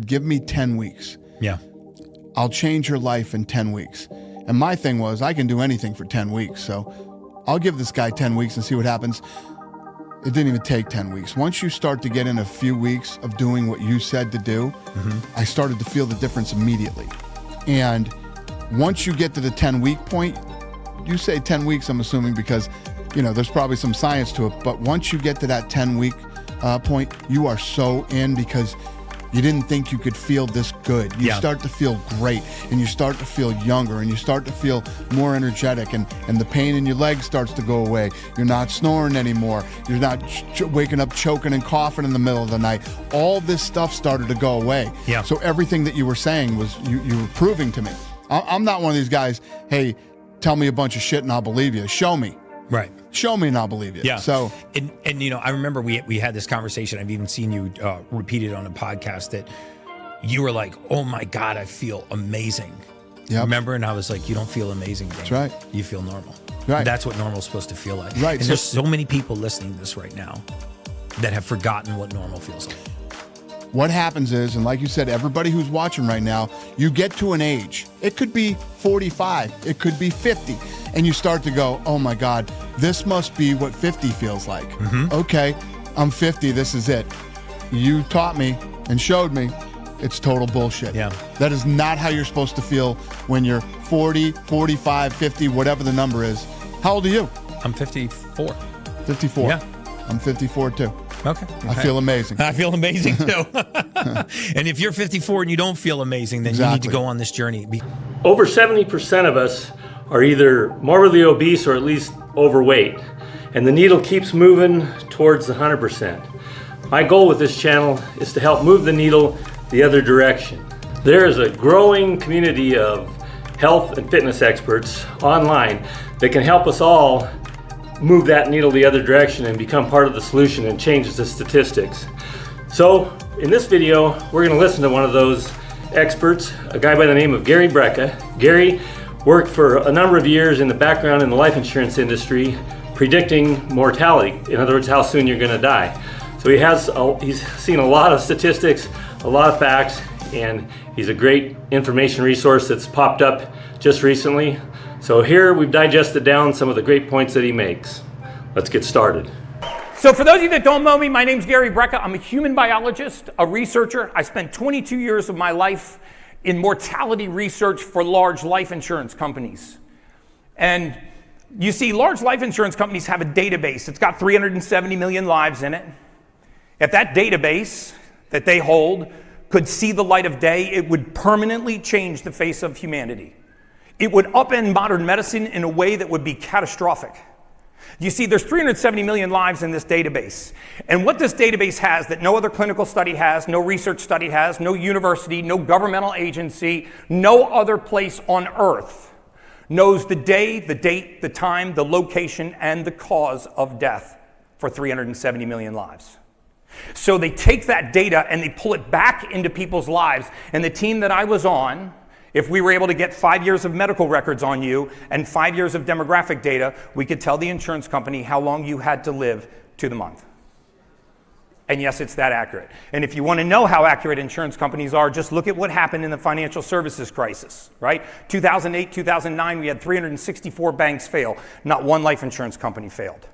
give me 10 weeks. Yeah. I'll change your life in 10 weeks. And my thing was, I can do anything for 10 weeks. So I'll give this guy 10 weeks and see what happens. It didn't even take 10 weeks. Once you start to get in a few weeks of doing what you said to do, I started to feel the difference immediately. And once you get to the 10-week point, you say 10 weeks, I'm assuming, because, you know, there's probably some science to it. But once you get to that 10-week point, you are so in because you didn't think you could feel this good. You start to feel great, and you start to feel younger, and you start to feel more energetic, and the pain in your legs starts to go away. You're not snoring anymore. You're not waking up choking and coughing in the middle of the night. All this stuff started to go away. Yeah. So everything that you were saying was you were proving to me. I'm not one of these guys, hey, tell me a bunch of shit and I'll believe you. Show me. Right. Show me and I'll believe you. Yeah. So, and you know, I remember we had this conversation. I've even seen you repeat it on a podcast that you were like, "Oh my God, I feel amazing." Yep. Remember? And I was like, "You don't feel amazing, bro. That's right. You feel normal." Right. And that's what normal's supposed to feel like. Right. And there's so many people listening to this right now that have forgotten what normal feels like. What happens is, and like you said, everybody who's watching right now, you get to an age. It could be 45, it could be 50, and you start to go, oh my God, this must be what 50 feels like. Okay, I'm 50, this is it. You taught me and showed me it's total bullshit. Yeah. That is not how you're supposed to feel when you're 40, 45, 50, whatever the number is. How old are you? I'm 54. 54. Yeah. I'm 54 too. Okay. I feel amazing. I feel amazing too. And if you're 54 and you don't feel amazing, then you need to go on this journey. Over 70% of us are either morbidly obese or at least overweight, and the needle keeps moving towards the 100%. My goal with this channel is to help move the needle the other direction. There is a growing community of health and fitness experts online that can help us all move that needle the other direction and become part of the solution and change the statistics. So in this video, we're going to listen to one of those experts, a guy by the name of Gary Brecka. Gary worked for a number of years in the background in the life insurance industry, predicting mortality. In other words, how soon you're going to die. So he's seen a lot of statistics, a lot of facts, and he's a great information resource that's popped up just recently. So here we've digested down some of the great points that he makes. Let's get started. So for those of you that don't know me, my name's Gary Brecka. I'm a human biologist, a researcher. I spent 22 years of my life in mortality research for large life insurance companies. And you see, large life insurance companies have a database. It's got 370 million lives in it. If that database that they hold could see the light of day, it would permanently change the face of humanity. It would upend modern medicine in a way that would be catastrophic. You see, there's 370 million lives in this database. And what this database has that no other clinical study has, no research study has, no university, no governmental agency, no other place on earth knows the day, the date, the time, the location, and the cause of death for 370 million lives. So they take that data and they pull it back into people's lives. And the team that I was on, if we were able to get 5 years of medical records on you and 5 years of demographic data, we could tell the insurance company how long you had to live to the month. And yes, it's that accurate. And if you want to know how accurate insurance companies are, just look at what happened in the financial services crisis, right? 2008, 2009, we had 364 banks fail. Not one life insurance company failed.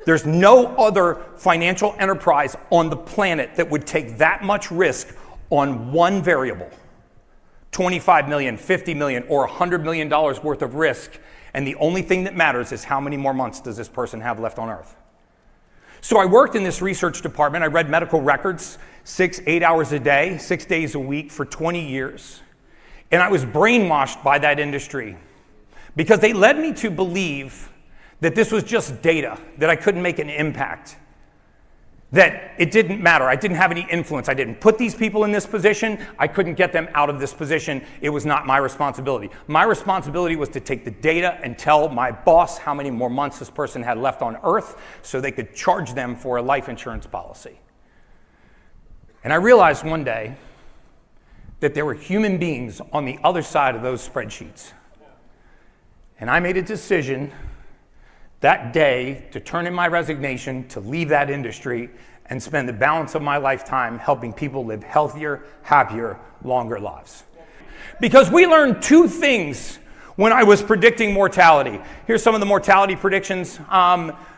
There's no other financial enterprise on the planet that would take that much risk on one variable. 25 million, 50 million, or $100 million worth of risk. And the only thing that matters is how many more months does this person have left on earth. So I worked in this research department. I read medical records 6, 8 hours a day, 6 days a week for 20 years. And I was brainwashed by that industry because they led me to believe that this was just data, that I couldn't make an impact, that it didn't matter. I didn't have any influence. I didn't put these people in this position. I couldn't get them out of this position. It was not my responsibility. My responsibility was to take the data and tell my boss how many more months this person had left on earth so they could charge them for a life insurance policy. And I realized one day that there were human beings on the other side of those spreadsheets. And I made a decision that day to turn in my resignation, to leave that industry, and spend the balance of my lifetime helping people live healthier, happier, longer lives. Because we learned two things when I was predicting mortality. Here's some of the mortality predictions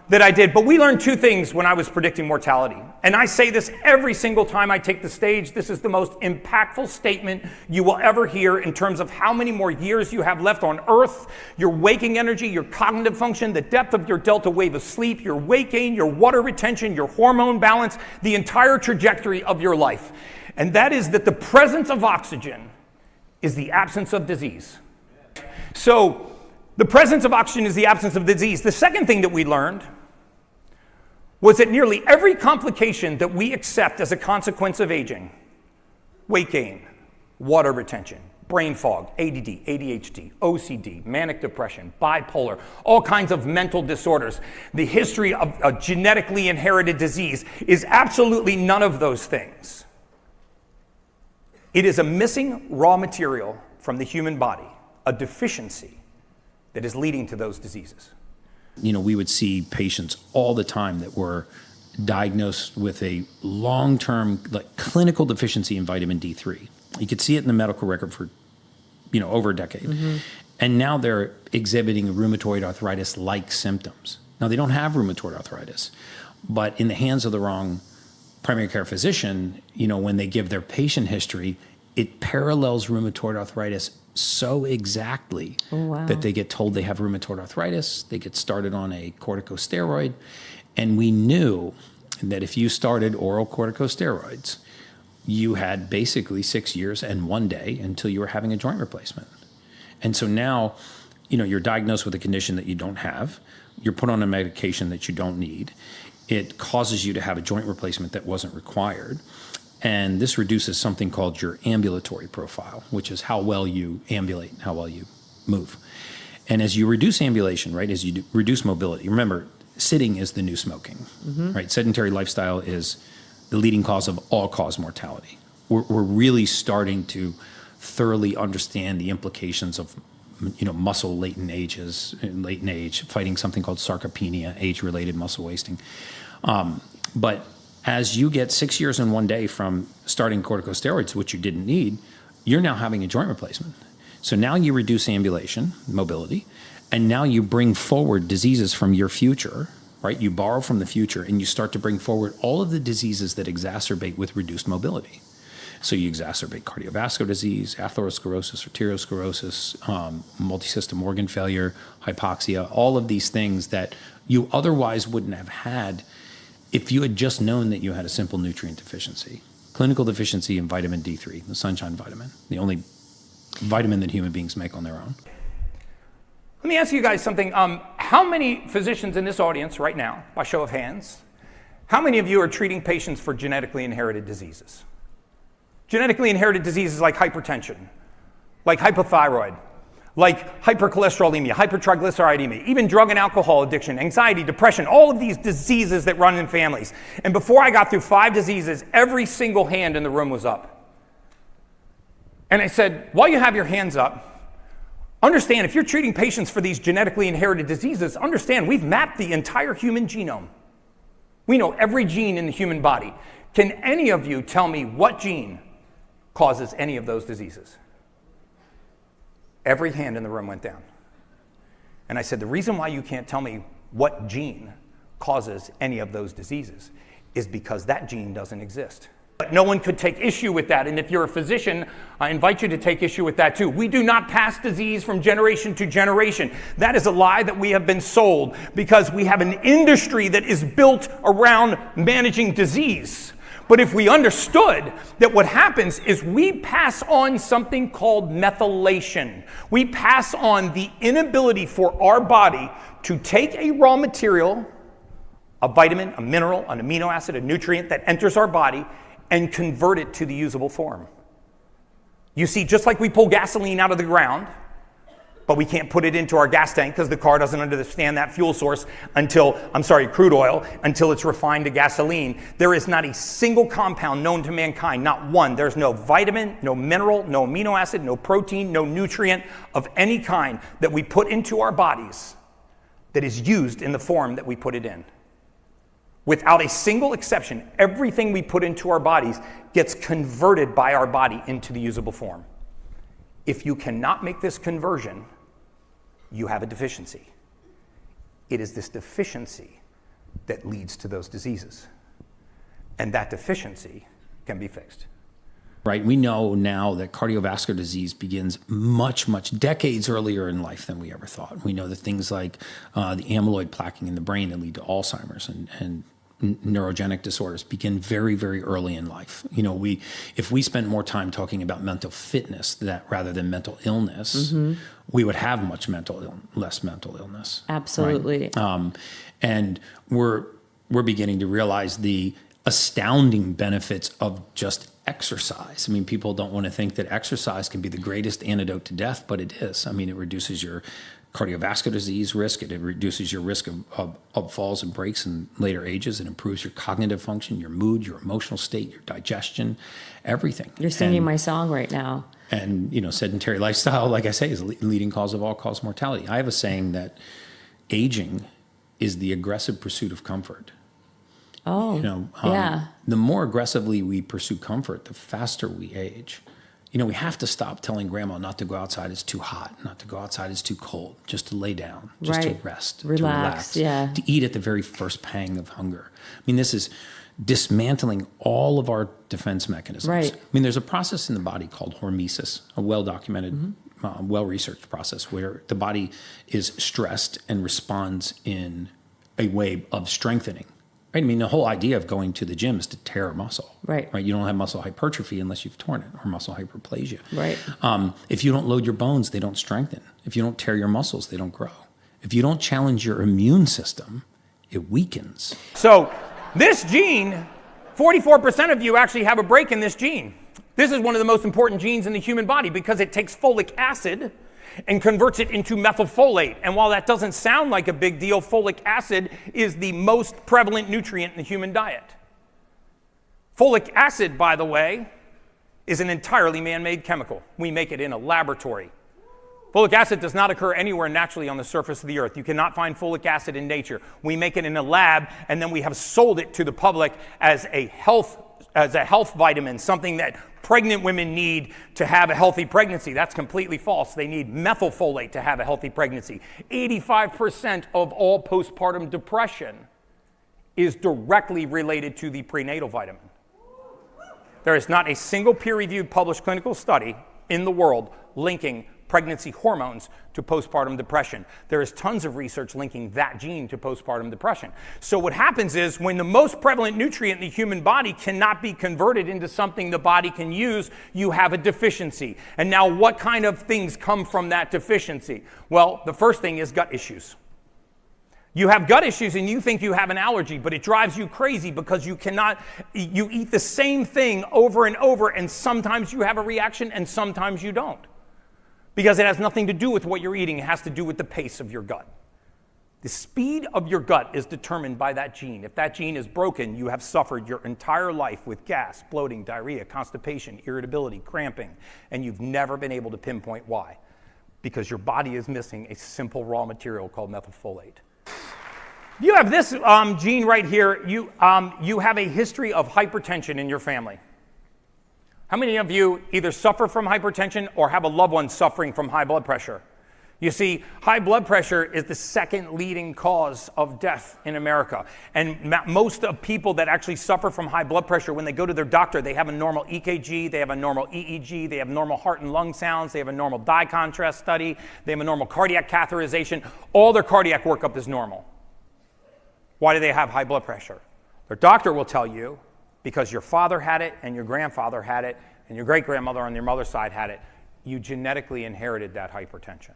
that I did, but we learned two things when I was predicting mortality. And I say this every single time I take the stage. This is the most impactful statement you will ever hear in terms of how many more years you have left on Earth, your waking energy, your cognitive function, the depth of your delta wave of sleep, your weight gain, your water retention, your hormone balance, the entire trajectory of your life. And that is that the presence of oxygen is the absence of disease. So the presence of oxygen is the absence of disease. The second thing that we learned was that nearly every complication that we accept as a consequence of aging, weight gain, water retention, brain fog, ADD, ADHD, OCD, manic depression, bipolar, all kinds of mental disorders, the history of a genetically inherited disease is absolutely none of those things. It is a missing raw material from the human body, a deficiency that is leading to those diseases. You know, we would see patients all the time that were diagnosed with a long-term, like, clinical deficiency in vitamin D3. You could see it in the medical record for, over a decade. Mm-hmm. And now they're exhibiting rheumatoid arthritis-like symptoms. Now, they don't have rheumatoid arthritis, but in the hands of the wrong primary care physician, when they give their patient history, it parallels rheumatoid arthritis so exactly that they get told they have rheumatoid arthritis, they get started on a corticosteroid, and we knew that if you started oral corticosteroids, you had basically 6 years and 1 day until you were having a joint replacement. And so now, you're diagnosed with a condition that you don't have, you're put on a medication that you don't need, it causes you to have a joint replacement that wasn't required. And this reduces something called your ambulatory profile, which is how well you ambulate, how well you move. And as you reduce ambulation, right, as you reduce mobility, remember, sitting is the new smoking, right? Sedentary lifestyle is the leading cause of all-cause mortality. We're really starting to thoroughly understand the implications of, muscle latent age, fighting something called sarcopenia, age-related muscle wasting. But as you get 6 years and 1 day from starting corticosteroids, which you didn't need, you're now having a joint replacement. So now you reduce ambulation, mobility, and now you bring forward diseases from your future, right? You borrow from the future and you start to bring forward all of the diseases that exacerbate with reduced mobility. So you exacerbate cardiovascular disease, atherosclerosis, arteriosclerosis, multisystem organ failure, hypoxia, all of these things that you otherwise wouldn't have had if you had just known that you had a simple nutrient deficiency. Clinical deficiency in vitamin D3, the sunshine vitamin, the only vitamin that human beings make on their own. Let me ask you guys something. How many physicians in this audience right now, by show of hands, how many of you are treating patients for genetically inherited diseases? Genetically inherited diseases like hypertension, like hypothyroid, like hypercholesterolemia, hypertriglyceridemia, even drug and alcohol addiction, anxiety, depression, all of these diseases that run in families. And before I got through 5 diseases, every single hand in the room was up. And I said, while you have your hands up, understand if you're treating patients for these genetically inherited diseases, understand we've mapped the entire human genome. We know every gene in the human body. Can any of you tell me what gene causes any of those diseases? Every hand in the room went down. And I said, the reason why you can't tell me what gene causes any of those diseases is because that gene doesn't exist. But no one could take issue with that. And if you're a physician, I invite you to take issue with that too. We do not pass disease from generation to generation. That is a lie that we have been sold because we have an industry that is built around managing disease. But if we understood that what happens is we pass on something called methylation. We pass on the inability for our body to take a raw material, a vitamin, a mineral, an amino acid, a nutrient that enters our body and convert it to the usable form. You see, just like we pull gasoline out of the ground, but we can't put it into our gas tank because the car doesn't understand that fuel source crude oil, until it's refined to gasoline. There is not a single compound known to mankind, not one. There's no vitamin, no mineral, no amino acid, no protein, no nutrient of any kind that we put into our bodies that is used in the form that we put it in. Without a single exception, everything we put into our bodies gets converted by our body into the usable form. If you cannot make this conversion, you have a deficiency. It is this deficiency that leads to those diseases. And that deficiency can be fixed. Right, we know now that cardiovascular disease begins much decades earlier in life than we ever thought. We know that things like the amyloid plaquing in the brain that lead to Alzheimer's and neurogenic disorders begin very early in life. You know, if we spent more time talking about mental fitness rather than mental illness, we would have less mental illness. Absolutely. Right? And we're beginning to realize the astounding benefits of just exercise. I mean, people don't want to think that exercise can be the greatest antidote to death, but it is. I mean, it reduces your cardiovascular disease risk. It reduces your risk of falls and breaks in later ages. It improves your cognitive function, your mood, your emotional state, your digestion, everything. You're singing my song right now. And, you know, sedentary lifestyle, like I say, is a leading cause of all-cause mortality. I have a saying that aging is the aggressive pursuit of comfort. Oh, you know, yeah. The more aggressively we pursue comfort, the faster we age. You know, we have to stop telling grandma not to go outside, it's too hot, not to go outside, it's too cold, just to lay down, just to rest, relax, to relax, to eat at the very first pang of hunger. I mean, this is dismantling all of our defense mechanisms. Right. I mean, there's a process in the body called hormesis, a well-documented, well-researched process where the body is stressed and responds in a way of strengthening. Right? I mean, the whole idea of going to the gym is to tear a muscle. Right. You don't have muscle hypertrophy unless you've torn it, or muscle hyperplasia. Right. If you don't load your bones, they don't strengthen. If you don't tear your muscles, they don't grow. If you don't challenge your immune system, it weakens. So this gene, 44% of you actually have a break in this gene. This is one of the most important genes in the human body because it takes folic acid and converts it into methylfolate. And while that doesn't sound like a big deal, folic acid is the most prevalent nutrient in the human diet. Folic acid, by the way, is an entirely man-made chemical. We make it in a laboratory. Folic acid does not occur anywhere naturally on the surface of the earth. You cannot find folic acid in nature. We make it in a lab, and then we have sold it to the public as a health vitamin, something that pregnant women need to have a healthy pregnancy. That's completely false. They need methylfolate to have a healthy pregnancy. 85% of all postpartum depression is directly related to the prenatal vitamin. There is not a single peer-reviewed published clinical study in the world linking pregnancy hormones to postpartum depression. There is tons of research linking that gene to postpartum depression. So what happens is when the most prevalent nutrient in the human body cannot be converted into something the body can use, you have a deficiency. And now what kind of things come from that deficiency? Well, the first thing is gut issues. You have gut issues and you think you have an allergy, but it drives you crazy because you eat the same thing over and over, and sometimes you have a reaction and sometimes you don't. Because it has nothing to do with what you're eating. It has to do with the pace of your gut. The speed of your gut is determined by that gene. If that gene is broken, you have suffered your entire life with gas, bloating, diarrhea, constipation, irritability, cramping, and you've never been able to pinpoint why. Because your body is missing a simple raw material called methylfolate. If you have this gene right here, you have a history of hypertension in your family. How many of you either suffer from hypertension or have a loved one suffering from high blood pressure? You see, high blood pressure is the second leading cause of death in America. And most of people that actually suffer from high blood pressure, when they go to their doctor, they have a normal EKG, they have a normal EEG, they have normal heart and lung sounds, they have a normal dye contrast study, they have a normal cardiac catheterization. All their cardiac workup is normal. Why do they have high blood pressure? Their doctor will tell you, because your father had it, and your grandfather had it, and your great-grandmother on your mother's side had it, you genetically inherited that hypertension.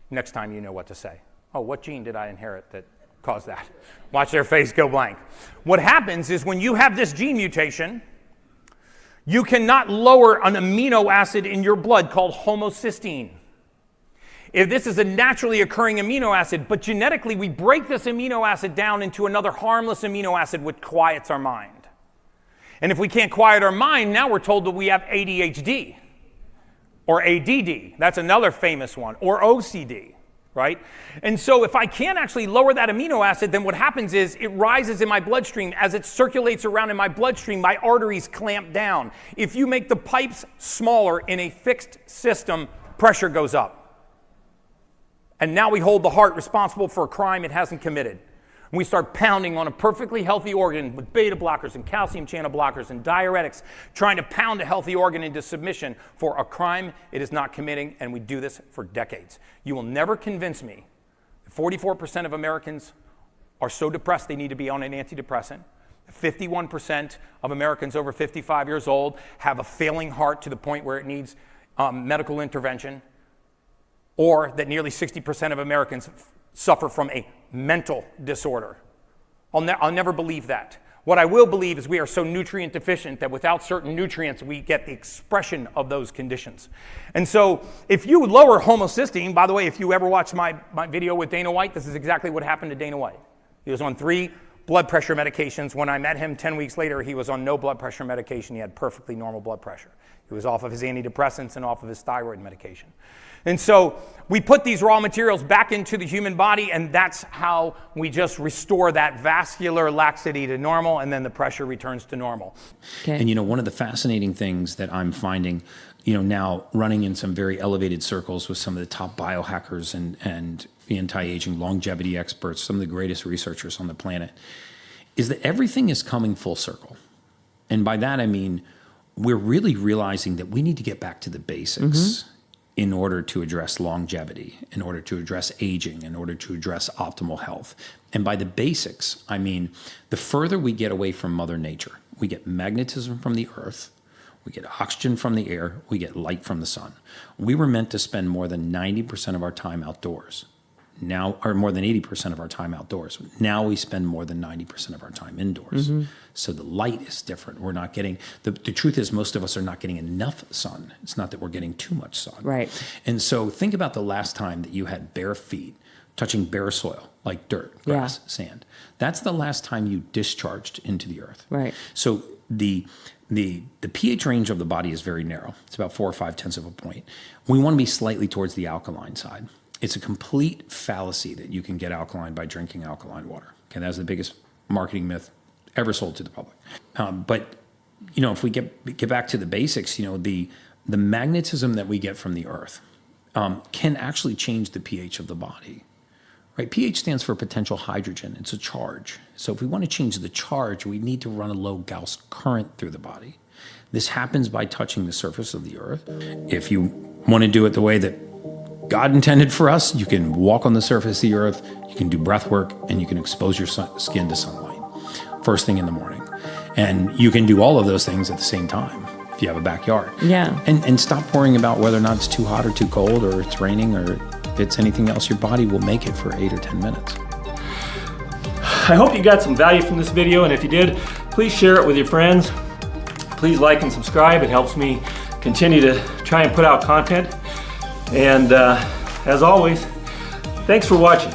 Next time you know what to say. Oh, what gene did I inherit that caused that? Watch their face go blank. What happens is when you have this gene mutation, you cannot lower an amino acid in your blood called homocysteine. If this is a naturally occurring amino acid, but genetically we break this amino acid down into another harmless amino acid which quiets our mind. And if we can't quiet our mind, now we're told that we have ADHD or ADD. That's another famous one, or OCD. right? And so if I can't actually lower that amino acid, then what happens is it rises in my bloodstream. As it circulates around in my bloodstream, my arteries clamp down. If you make the pipes smaller in a fixed system, pressure goes up. And now we hold the heart responsible for a crime it hasn't committed. And we start pounding on a perfectly healthy organ with beta blockers and calcium channel blockers and diuretics, trying to pound a healthy organ into submission for a crime it is not committing, and we do this for decades. You will never convince me that 44% of Americans are so depressed they need to be on an antidepressant. 51% of Americans over 55 years old have a failing heart to the point where it needs medical intervention, or that nearly 60% of Americans suffer from a mental disorder. I'll never believe that. What I will believe is we are so nutrient deficient that without certain nutrients, we get the expression of those conditions. And so if you lower homocysteine, by the way, if you ever watched my video with Dana White, this is exactly what happened to Dana White. He was on 3 blood pressure medications. When I met him 10 weeks later, he was on no blood pressure medication. He had perfectly normal blood pressure. He was off of his antidepressants and off of his thyroid medication. And so we put these raw materials back into the human body, and that's how we just restore that vascular laxity to normal, and then the pressure returns to normal. Okay. And one of the fascinating things that I'm finding, now running in some very elevated circles with some of the top biohackers and anti-aging longevity experts, some of the greatest researchers on the planet, is that everything is coming full circle. And by that I mean we're really realizing that we need to get back to the basics in order to address longevity, in order to address aging, in order to address optimal health. And by the basics, I mean the further we get away from Mother Nature, we get magnetism from the earth, we get oxygen from the air, we get light from the sun. We were meant to spend more than 90% of our time outdoors. Now, or more than 80% of our time outdoors. Now we spend more than 90% of our time indoors. So the light is different. We're not getting, the truth is most of us are not getting enough sun. It's not that we're getting too much sun. Right. And so think about the last time that you had bare feet touching bare soil, like dirt, grass, sand. That's the last time you discharged into the earth. Right. So the pH range of the body is very narrow. It's about 4 or 5/10 of a point. We want to be slightly towards the alkaline side. It's a complete fallacy that you can get alkaline by drinking alkaline water. Okay, that's the biggest marketing myth ever sold to the public. But if we get back to the basics, the magnetism that we get from the earth can actually change the pH of the body. Right? pH stands for potential hydrogen. It's a charge. So if we want to change the charge, we need to run a low Gauss current through the body. This happens by touching the surface of the earth. If you want to do it the way that God intended for us, you can walk on the surface of the earth, you can do breath work, and you can expose your skin to sunlight first thing in the morning. And you can do all of those things at the same time if you have a backyard. Yeah. And stop worrying about whether or not it's too hot or too cold or it's raining or if it's anything else. Your body will make it for 8 or 10 minutes. I hope you got some value from this video, and if you did, please share it with your friends. Please like and subscribe. It helps me continue to try and put out content. And as always, thanks for watching.